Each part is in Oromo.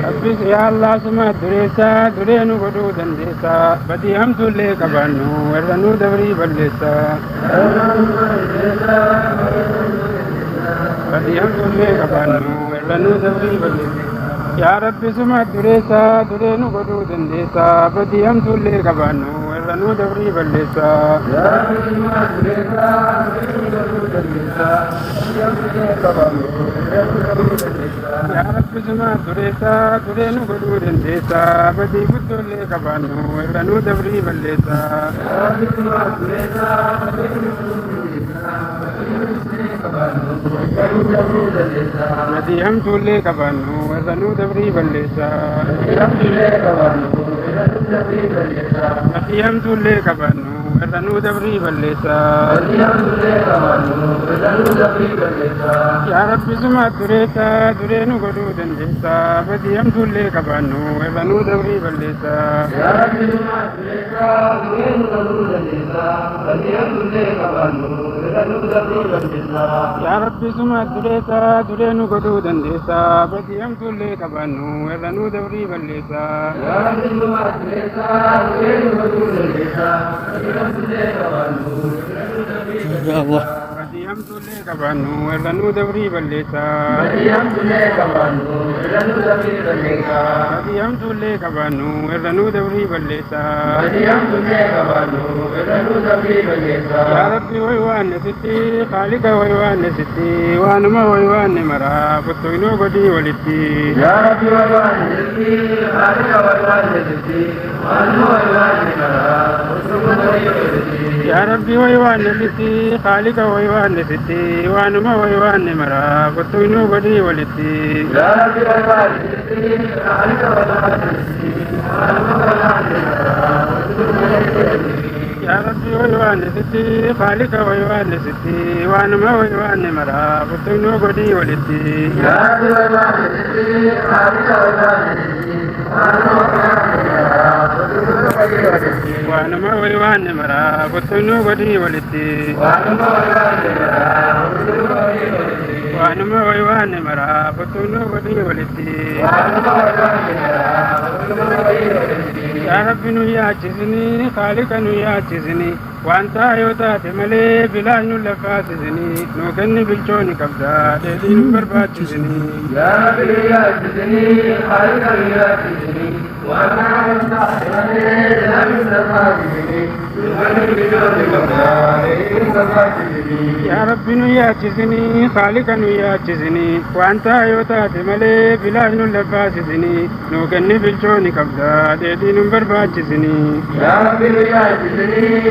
Abbis ya Allah suma duresa durenu godu dandesa badi hamdulle kabanu eranu dabri ballesa badi hamdulle kabanu eranu dabri ballesa ya Rabbi suma duresa durenu godu dandesa badi hamdulle kabanu eranu dabri ballesa ya Rabbi suma duresa durenu godu dandesa badi hamdulle kabanu eranu dabri ballesa ya Rabbi suma duresa durenu godu dandesa badi hamdulle kabanu eranu dabri ballesa ya Rabbi suma duresa durenu godu dandesa badi hamdulle kabanu eranu dabri ballesa badi hamdulle kabanu eranu dabri ballesa ya Rabbi suma duresa durenu godu dandesa badi hamdulle kabanu eranu dabri ballesa ya Rabbi suma duresa durenu godu dandesa badi hamdulle kabanu eranu dabri ballesa ya Rabbi suma duresa durenu godu dandesa badi hamdulle kabanu eranu dabri ballesa ya Rabbi suma duresa durenu godu dandesa Ya Allah. Badi hamdulle kabanu eranu dabri ballesa badi hamdulle kabanu eranu dabri ballesa badi hamdulle kabanu eranu dabri ballesa badi hamdulle kabanu eranu dabri ballesa ya Rabbi wa sitti khaliqa wa sitti wa anma wa mara putoino godi walitti ya Rabbi wa sitti khaliqa wa sitti wa anma wa mara putoino godi walitti ya Rabbi wa sitti khaliqa wa sitti wa anma wa mara putoino godi walitti ya Rabbi wa sitti khaliqa wa sitti wa anma wa mara putoino godi walitti ya Rabbi wa sitti khaliqa wa sitti wa anma wa mara putoino godi walitti ya Rabbi wa sitti khaliqa wa sitti wa anma wa mara putoino godi walitti wa anma wa mara putoino godi walitti ya Rabbi nu yachizni khaliqa nu yachizni وأنت يوتات ملي بلا نلفاتزني نوكني بالجون كبدا دين برباتزني يا ربي يا تزني خالق يا تزني وأنا يوتات ملي بلا نلفاتزني نوكني بالجون كبدا دين برباتزني يا ربي ياتزني خالق ياتزني وأنت يوتات ملي بلا نلفاتزني نوكني بالجون كبدا دين برباتزني يا ربي ياتزني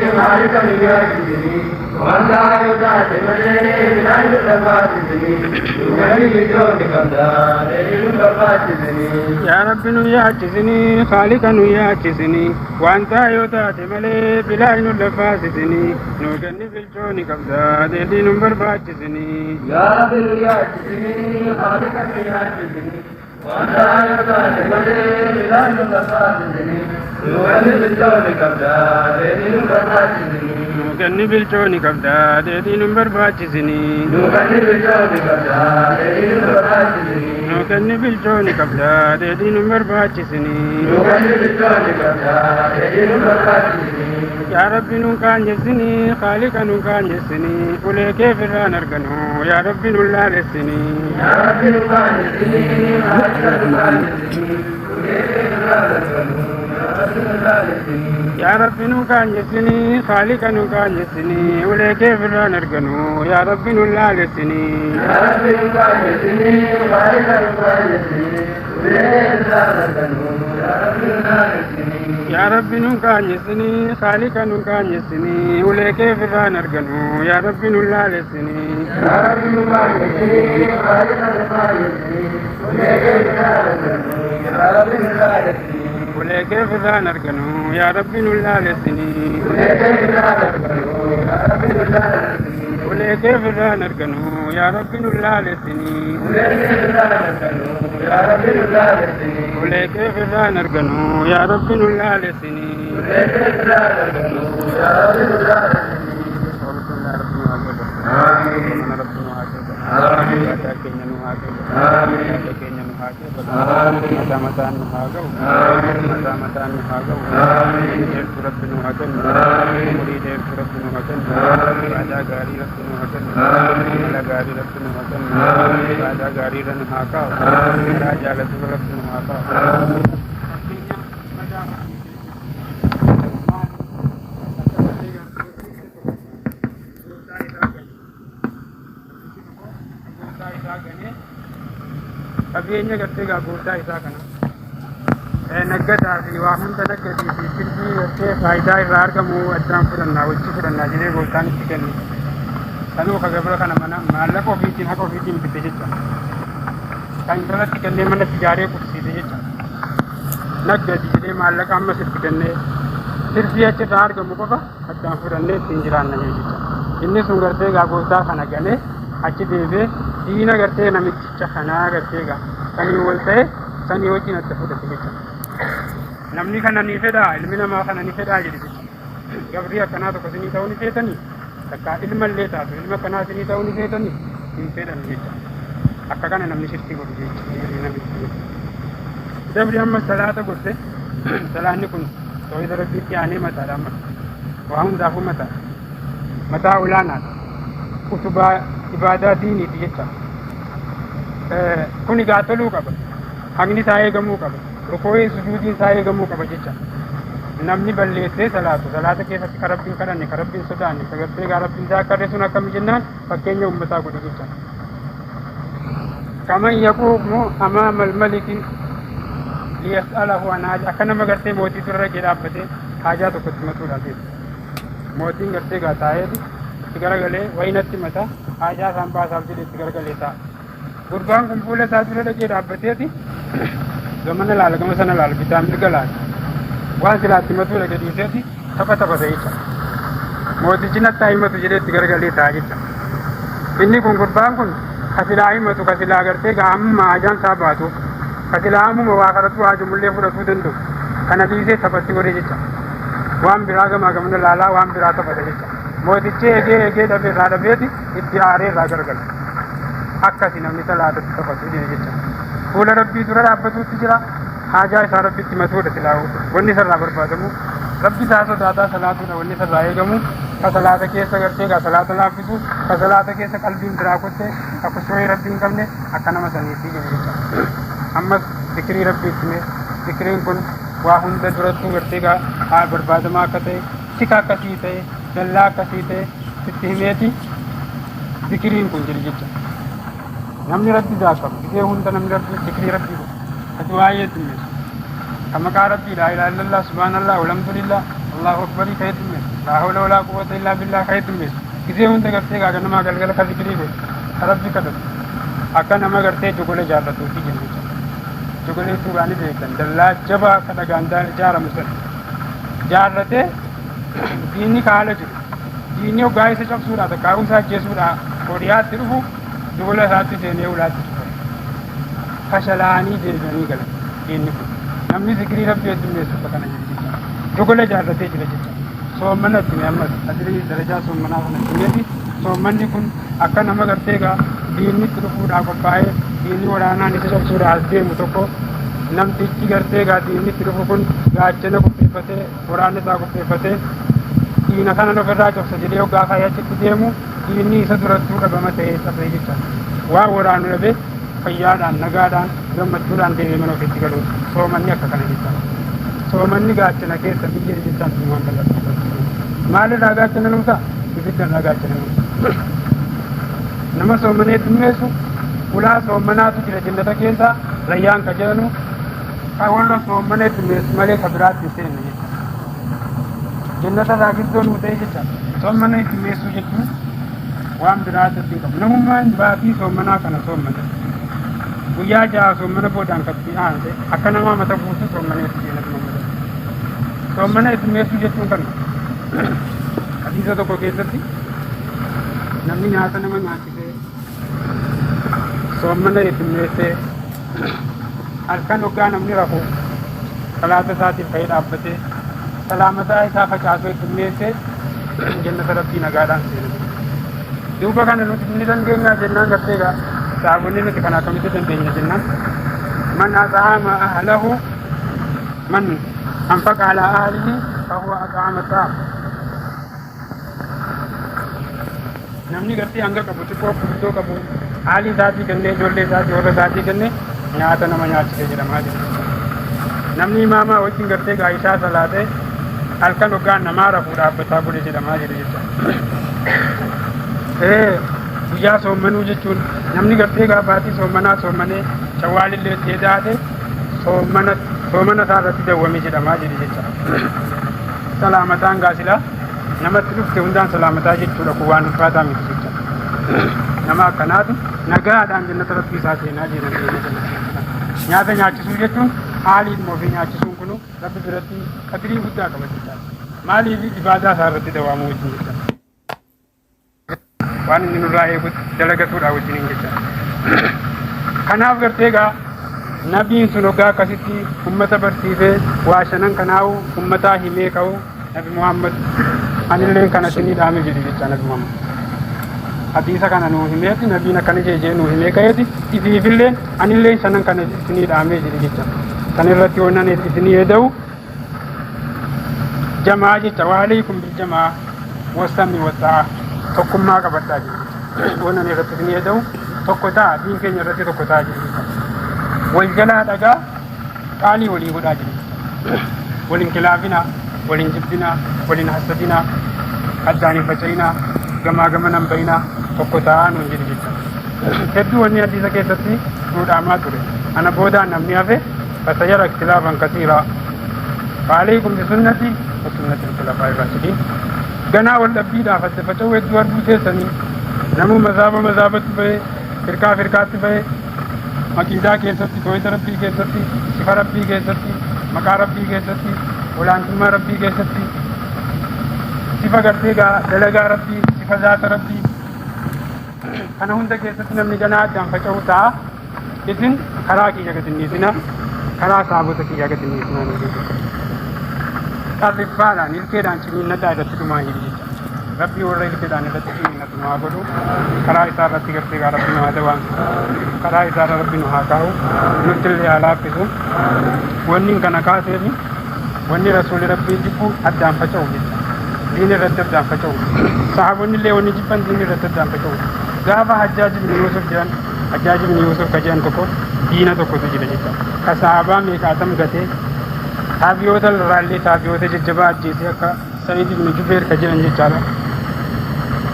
يا رب يعجزني خالقا يعجزني وأنت يوتات ملي بلا لفاسدني نوجني في الجون كبدا دين برباجزني يا رب يعجزني خالقا يعجزني وأنت يوتات ملي بلا لفاسدني نوجني في الجون كبدا دين برباجزني نوجني في الجون كبدا دين برباجزني نوجني في الجون كبدا دين برباجزني نوجني في الجون كبدا دين برباجزني نوجني في الجون كبدا دين برباجزني يا ربي نوكان جسني خالقا نوكان جسني ولي كيف نركنه يا ربي نولا لسني يا ربي نوكان جسني خالقا نوكان جسني ولي كيف نركنه يا رب نوكان جسني خالقا نوكان جسني ولي كيف نركنه يا رب نولا لسني يا رب نوكان جسني خالقا نوكان جسني ولي كيف نركنه يا رب نولا لسني يا رب نوكان جسني خالقا نوكان جسني ولي كيف نركنه يا رب نولا لسني يا رب نوكان جسني خالقا نوكان جسني ولي كيف نركنه يا رب نولا لسني ولي كيف نركنه يا رب نولا لسني ولي كيف نركنه يا رب نولا لسني ولي كيف نركنه يا رب نولا لسني آمين keenya nu haa keebatu mataa mataan nu haa ga'u mataa mataan nu haa ga'u dheertuu rabbi nu haa kennu umurii dheertuu rabbi nu haa kennu aadaa gaarii rabbi nu haa kennu mala gaarii rabbi nu haa kennu aadaa gaarii irra nu haa kaa'u karaa jaalatu rabbi nu haa kaa'u. Fageenya gartee gurgurtaa isaa kana naggataa fi waa hunda naggatii fi sirbii gartee faayidaa irraa argamu addaan fudhannaa wajji fudhannaa jedhee gooftaan itti kennu. Kanuu ka gabra kana mana maallaqa ofiitiin haqa ofiitiin bitte jecha. Kan intalatti kennee manatti ijaaree qubsiise jecha. Naggati jedhee maallaqa ammas itti kennee sirbii achirraa argamu qofa addaan fudhannee ittiin jiraanna jechuudha. Inni sun gartee gooftaa kana galee achi deebee diina gartee namicha kanaa gartee sanii wal ta'e sanii wajjin adda fudhate jecha. Namni kana ni fedhaa ilmi namaa kana ni fedhaa jedhe jecha. Gabrii akkanaa tokko isinii ta'uu ni feetanii takka ilma illee taatu ilma akkanaa isinii ta'uu ni feetanii hin fedhan jecha. Akka kana namni shirkii godhu jecha. Dabri amma salaata godhe salaanni kun tawhida rabbiitti aanee mataadhaan waa hundaafuu mataa olaanaadha. Utubaa ibadaa diiniiti jecha. Kun egaa toluu qaba. Haqni isaa eegamuu qaba. Rukoo'ee sujuudiin isaa eegamuu qaba jecha. Namni balleessee salaata keessatti ka rabbiin kadhanne ka rabbiin sodaanne sagartee gaa rabbiin isaa akka sun akkami jennaan fakkeenya uummataa godhe jecha. Kaman yaquumu amaamal maliki liyas'alahu an haaja akka nama gartee mootii dura dhaabbatee haajaa tokkotti matuudhaaf jechuudha. Mootiin gartee gaa taa'eeti itti garagalee wayinatti mata haajaa isaan baasaaf jedhe itti garagalee ta'a. Gurbaan kun fuula isaa dura dhaabbateeti gamana laala gama sana laala bitaa mirga laala. Waan silaatti matuudha gadhiiseeti taphata jecha. Mootichi natti haa himatu jedhee itti garagalee ta'a jecha. Inni kun gurbaan kun kasilaa himatu kasilaa gartee gaa amma haajaan isaa baatuuf kasilaa ammuma waa kadhatu haajumullee fudhatuu danda'u. Kana dhiisee taphatti godhe jecha. Waan biraa gamaa gamana laalaa waan biraa taphata jecha. Mootichi eegee dhabee irraa dhabeeti itti aaree irraa gargala. Akkasi namni salaatatti taphatu jecha. Fuula rabbii dura dhaabbatuutti jira. Haajaa isaa rabbitti matuudha silaa'u. Wanni isarraa barbaadamu rabbi isaa sodaataa salaatuudha wanni isarraa eegamu. Ka salaata keessa gartee gaa salaata laaffisu ka salaata keessa qalbiin biraa kottee ka kushooyi rabbii hin qabne akka nama saniitti jiru jecha. Ammas zikirii rabbiitti mee zikiriin kun waa hunda durattuu gartee gaa barbaadamaa akka ta'e sika akkasii ta'e dallaa akkasii ta'e sitti himeeti zikiriin kun jiru jecha. Namni rabbi qabu gisee hunda namni rabbi zikrii rabbii kun ati waa'ee dhimmeessu. Ka maqaa rabbii laa ilaaha illallah subhaanallah walhamdulillah allahu akbarii ka'ee dhimmeessu. Laa hawla walaa quwwata illaa billaa ka'ee dhimmeessu. Gisee hunda gartee gaa ganamaa galgala ka zikrii godhu ka rabbi kadhatu akka nama gartee jogola jaallatuufi jennu jecha. Jogolee suuraanii beekan dallaa jabaa akka dhagaan ijaaramu sana jaarratee diinni kaala jiru. Diinni hoggaa isa cabsuudha takkaa'uu isaa ajjeesuudha horiyaatti dhufu jogola isaatti seenee ulaatti dhufa. Fashalaanii deebi'anii galan diinni kun. Namni zikirii rabbii heddummeessu akka kana jiru jecha. Jogola jaarratee jira jecha. Soommanatti mee ammas asirii darajaa soommanaa kana himeeti soommanni kun akka nama gartee gaa diinni itti dhufuudhaa qophaa'ee diinni waraanaan isa cabsuudhaa as deemu tokko namtichi gartee gaa diinni itti dhufu kun gaachana qopheeffatee waraanni isaa qopheeffatee diina kana ofirraa cabsa jedhee hoggaa kaayachitti deemu diinni isa durattuu dhabama ta'ee cabsee jecha. Waan waraanu dhabe fayyaadhaan nagaadhaan gammachuudhaan deemee mana ofiitti galu soomanni akka kana jecha. Soomanni gaachana keessa biyya jechaan sun waan bal'atu. Maalirraa gaachana nuusa? Ibiddarraa gaachana nuusa. Nama soomanee dhimmeessu ulaa soomanaatu jira jannata keessa rayyaan ka jedhanu ka warra soomanee dhimmeessu malee ka biraatti hin seenne jecha. Jannata irraa giddoo nuu ta'e jecha. Soomanee dhimmeessu jechuun waan biraatti hin qabu. Namummaan baatii soomanaa kana soomana. Guyyaa ja'a soomana boodaan kabbii aanse akka namaa mata buusu soomanee dhimmeessu mammadatu. Soomanee dhimmeessu jechuun kana. Hadiisa tokko keessatti namni nyaata nama nyaachisee soomana dhimmeessee halkan hoggaa namni rafu salaata isaatiif ka'ee dhaabbatee salaamataa isaa facaasee dhimmeessee jannata rabbii nagaadhaan seena. Duuba kana nuti ni dandeenyaa jennaan gartee gaa saabonni nuti kana akkamitti dandeenya jennaan man at'ama ahlahu man anfaqa ala ahlihi fahuwa at'ama ta'am namni gartee hanga qabu xiqqoo guddoo qabu haalii isaatii kennee ijoollee isaatii warra isaatii kennee nyaata nama nyaachise jedhamaa jira namni imaamaa wajjin gartee gaa'ishaa salaatee halkan hoggaan namaa rafuu dhaabbataa bule jedhamaa jira jecha guyyaa soommanuu jechuun namni gartee gaafaatii soommanaa soommanee shawwaalillee itti edaate soomana isaa irratti dawwame jedhamaa jira jecha salaamataan gaasilaa namatti dhufte hundaan salaamataa jechuudha kun waan ulfaataa miti jecha nama akkanaatu nagaadhaan jannata rabbii isaa seenaa jira nyaata nyaachisuu jechuun haaliin ofii nyaachisuun kunu rabbi biratti qadrii guddaa qaba jecha maaliif ibaadaa isaa irratti dawaamuu wajjin jecha waan inni nurraa eegutti dalagatuudha wajjin jecha kanaaf gartee egaa nabiin sun hoggaa akkasitti ummata barsiisee waa shanan kanaa'u ummataa himee ka'u nabi Muhammad anillee kana isinii dhaame jedhe jecha nabi Muhammad hadiisa kana nuu himeeti nabiin akkana jee nuu himee ka'eeti ifiifillee anillee shanan kana isinii dhaame jedhe jecha san irratti onnan isinii eeda'u jamaa jecha waaliikum bil jamaa wasami wasaa tokkummaa qabadhaa jedhe onnan irratti isinii eeda'u tokko ta'a diin keenya irratti tokko ta'a jedhe wal jalaa dhagaa qaalii walii godhaa jedhe waliin kilaafina waliin jibbina waliin hasadina addaan hin faca'ina gamaa gamanan bayina tokko ta'aa nuun jedhe jecha hedduu wanni hadiisa keessatti nuu dhaamaa ture ana boodaan namni hafe fasayara ikhtilaafan kasiiraa fa'alaykum bisunnati wa sunnati al-khulafaa'i ar-raashidiin ganaa wal dhabbiidhaaf adda faca'uu hedduu arguu keessanii namuu mazaabatti ba'ee firkaatti ba'ee aqiidaa keessatti tooyita rabbii keessatti sifa rabbii keessatti maqaa rabbii keessatti olaantummaa rabbii keessatti sifa gartee dalagaa rabbii sifa zaata rabbii kana hunda keessatti namni ganaa addaan faca'uu ta'a isin karaa kiyya gatinniisina karaa saabota kiyya gatinniisina xarriffaadhaan ilkeedhaan ciniinnadhaa irratti dhumaa hin jecha rabbii warra ilkeedhaan irratti ciniinnatu nu haa godhu karaa isaa irratti gartee rabbi nu haa dawaan karaa isaa irra rabbi nu haa kaa'u nutti illee haa laaffisu wanni kana kaaseefi wanni rasuuli rabbii jibbu addaan faca'u jecha diin irratti addaan faca'u sahaabonni illee wanni jibban diin irratti addaan faca'u gaafa Hajjaaj ibn Yuusuf jedhan Hajjaaj ibn Yuusuf ka jedhan tokko diina tokkotu jira jecha ka sahaabaa meeqaatam gatee taabiyoota irraallee taabiyoota jajjabaa ajjeesee akka Sa'iid ibn Jubeer ka jedhan jechaadha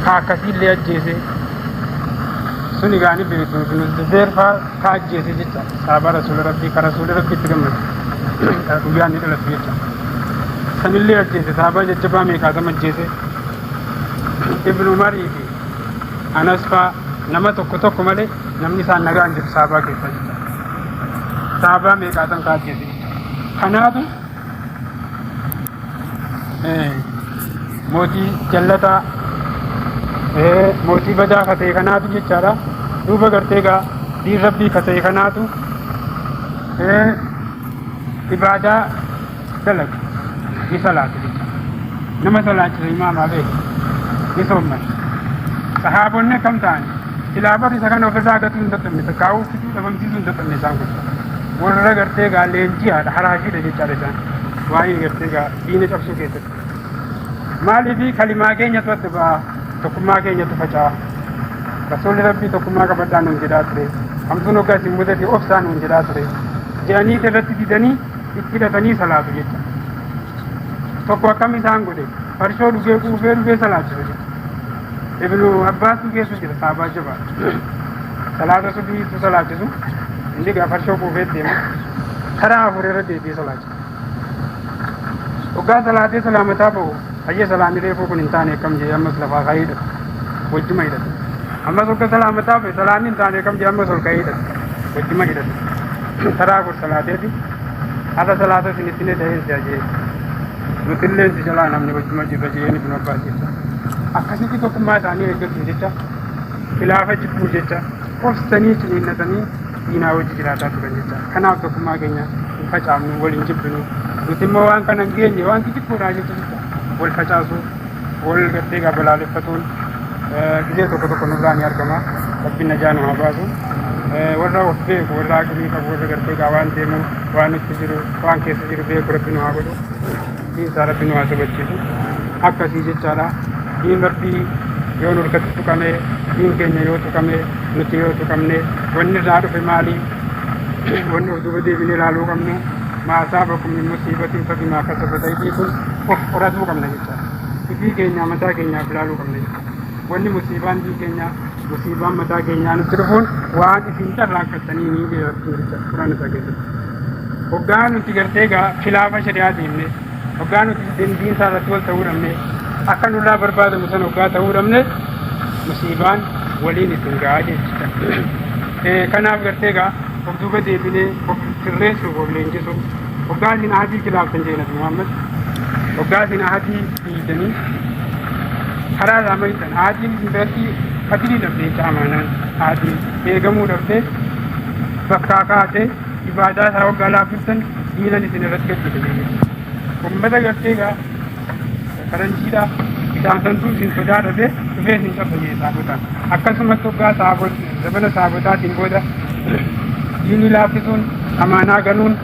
ka akkasiillee ajjeesee suni gaani beektu ibn Jubeer faa ka ajjeesee jecha sahaabaa rasuula rabbii ka rasuula rabbiitti gammadu guyyaan ni dhalatu jecha sanillee ajjeese sahaabaa jajjabaa meeqaatam ajjeese ibn Umarii fi Anas faa nama tokko malee namni isaan nagaan jiru sahaabaa keessa jecha sahaabaa meeqaatam ka ajjeese kanaatu mootii jallataa mootii badaa katee kanaatu jechaadha duuba gartee gaa diin rabbii katee kanaatu ibaadaa dalagu ni salaatu jecha nama salaachisa imaamaa beeku ni soomman sahaabonni akkam ta'ani silaabar isa kana ofirraa gatuu hin dadhabne kaa'uu fiduu dhabamsiisuu hin dadhabne isaan kun warra gartee gaa leenjiyaadha haraashiidha jechaadha isaan waa'ee gartee gaa diina cabsuu keessatti maaliifi kalimaa keenyatu adda ba'a tokkummaa keenyatu faca'a rasuulli rabbii tokkummaa qabadhaa nuun jedhaa ture hamtuun hoggaa isin mudate obsaa nuun jedhaa ture jedhanii irratti didanii itti hidhatanii salaatu jecha tokko akkam isaan godhe farshoo dhugee quufee salaachisu jecha ibnu abbaas dhugeessu jira saabaa jabaa salaata subiitu salaachisu inni gaa farshoo quufee deema karaa afur irra deebi'ee salaachisu hoggaa salaatee salaamataa ba'u hayyee salaanni reefuu kun hin taane akkam jee ammas lafaa ka'ee hidhatu wajjuma hidhatu ammas hogga salaamataa ba'e salaanni hin taane akkam jee ammas ol ka'ee hidhatu wajjuma hidhatu karaa afur salaateeti har'a salaata isinittiin ta'ee si ajee nutillee si jalaa namni wajjuma jirra jeen ibnu abbaas jecha akkasitti tokkummaa isaanii eeggatu jecha khilaafa jibbuu jecha obsanii ciniinnatanii diinaa wajji jiraataa turan jecha kanaaf tokkummaa keenya hin facaafnu waliin jibbinu nuti immoo waan kana hin geenye waan xixiqqoodhaa jecha wal facaasuu wal gartee balaaleffatuun gisee tokko nurraa ni argama rabbi najaa nu haa baasu warra of beeku warra aqlii qabu warra gartee gaa waan deemu waan itti jiru waan keessa jiru beeku rabbi nu haa godhu diinsaa rabbi nu haa sabachiisu akkasii jechaadha diin rabbii yoo nu harkatti tuqame diin keenya yoo tuqame nuti yoo tuqamne wanni irraa dhufe maali wanni of duuba deebinee ilaaluu qabnu maa asaabakum min musiibatin fabimaa kasabat aydiikum of qoratuu qabna jechaadha ifii keenya mataa keenyaaf ilaaluu qabna jechaadha wanni musiibaan dii keenya musiibaan mataa keenyaa nutti dhufuun waan isin carraaqattanii ni jechuudha quraan isaa keessatti hoggaa nuti gartee egaa khilaafa shari'aa deemne hoggaa nuti diin isaa irratti wal ta'uu dhabne akka nurraa barbaadamu sana hoggaa ta'uu dhabne musiibaan waliin isin gahaa jechuudha kanaaf gartee egaa of duuba deebinee of sirreessuuf of leenjisuuf hoggaa isin ahadii khilaaftan jeenat Muhammad hoggaa isin ahadii dhiidanii karaa irraa maritan ahadiin isin biratti fadilii dhabdee caamanaan ahadii eegamuu dhabdee bakkaa kaatee ibaadaa isaa hoggaa laaffiftan diinan isin irratti gadhiisanii ummata gartee egaa faranjiidha isaan santuu isin sodaa dhabee dhufee isin cabsanii saabotaan akkasumas hoggaa zabana saabotaatiin booda diinii laaffisuun amaanaa ganuun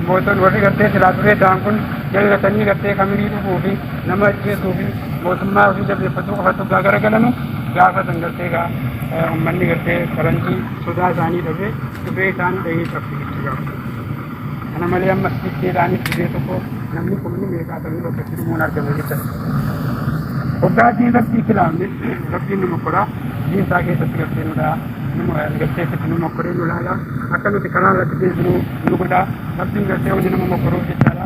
mootan warri gartee silaa turee ta'an kun jallatanii gartee kamirii dhufuu fi nama ajjeesuu fi mootummaa ofii jabeeffatuu qofatu gaa garagalanu gaafatan gartee gaa ummanni gartee faranjii sodaa isaanii dhabee dhufee isaan dhahee cabsu jechuudha. kana malee ammas bitteedhaanis bidee tokko namni kumni meeqaatamii bakkatti dhumuun argame jecha hoggaa diin rabbii filaamne rabbiin nu mokkoraa diin isaa keessatti gartee nu dhaa gartee itti nu mokkoree nu laalaa akka nuti karaa irratti deebinuu nu godhaa rabbiin gartee hojii nama mokkoruuf jechaadha